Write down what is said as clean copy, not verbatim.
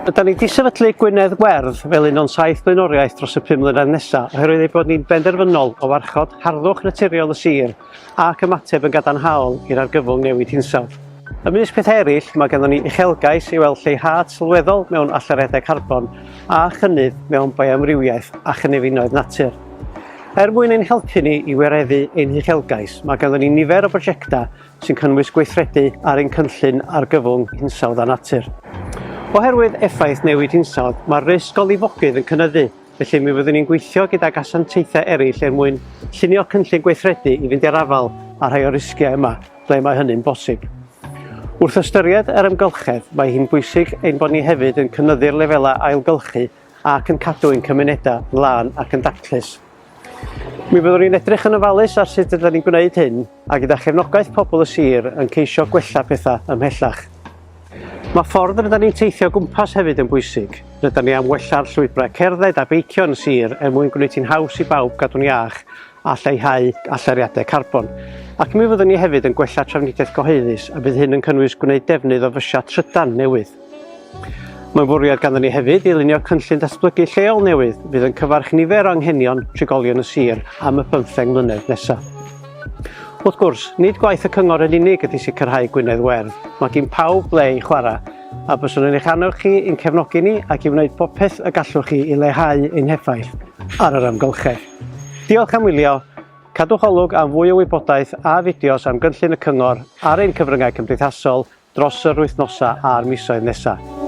Ydyn ni wedi sefydlu Gwynedd Werdd fel un o'n 7 blaenoriaeth dros y 5 mlynedd nesaf oherwydd ei bod ni'n benderfynol o warchod harddwch naturiol y sir ac ymateb yn gadarnhaol i'r argyfwng newid hinsawdd. Ymysg peth eraill, mae ganddo ni uchelgais i weld lleihad sylweddol mewn allariadau carbon a chynnydd mewn bioamrywiaeth a chynefinoedd natur. Mwyn ein helpu ni i wireddu ein uchelgais, mae ganddo ni nifer o brosiectau sy'n cynnwys gweithredu ar ein cynllun argyfwng hinsawdd a natur. Oherwydd effaith newid hinsawdd, mae'r risg o lifogydd yn cynyddu, felly mi fyddwn ni'n gweithio gydag asiantaethau eraill mwyn llunio cynllun gweithredu i fynd i'r afal a rhai o risgiau yma, ble mae hynny'n bosib. Wrth ystyried yr ymgylchedd, mae hi'n bwysig ein bod ni hefyd yn cynyddu'r lefelau ailgylchu ac yn cadw ein cymunedau mlaen ac yn daclus. Mi fyddwn ni'n edrych yn ofalus ar sut ydym ni'n gwneud hyn, a gyda chefnogaeth pobl y sir yn ceisio gwella pethau ymhellach. Mae ffordd rydym ni'n teithio gwmpas hefyd yn bwysig. Rydym ni am wella'r llwybrau cerdded a beicio yn y sir mwyn gwneud hi'n haws i bawb gadw'n iach a lleihau allariadau carbon. Ac mi fyddwn ni hefyd yn gwella trafnidiaeth gyhoeddus a bydd hyn yn cynnwys gwneud defnydd o fysiau trydan newydd. Mae'n bwriad ganddo ni hefyd i lunio cynllun datblygu lleol newydd fydd yn cyfarch nifer o anghenion trigolion y sir am y 15 mlynedd nesaf. Wrth gwrs, nid gwaith y cyngor yn unig ydy sicrhau Gwynedd Werdd. Mae gan pawb ble i chwarae, a byswn yn eich annog chi i'n cefnogi ni ac i wneud popeth y gallwch chi i leihau ein heffaith ar yr amgylchedd. Diolch am wylio, cadwch olwg am fwy o wybodaeth a fideos am gynllun y cyngor ar ein cyfryngau cymdeithasol dros yr wythnosau a'r misoedd nesaf.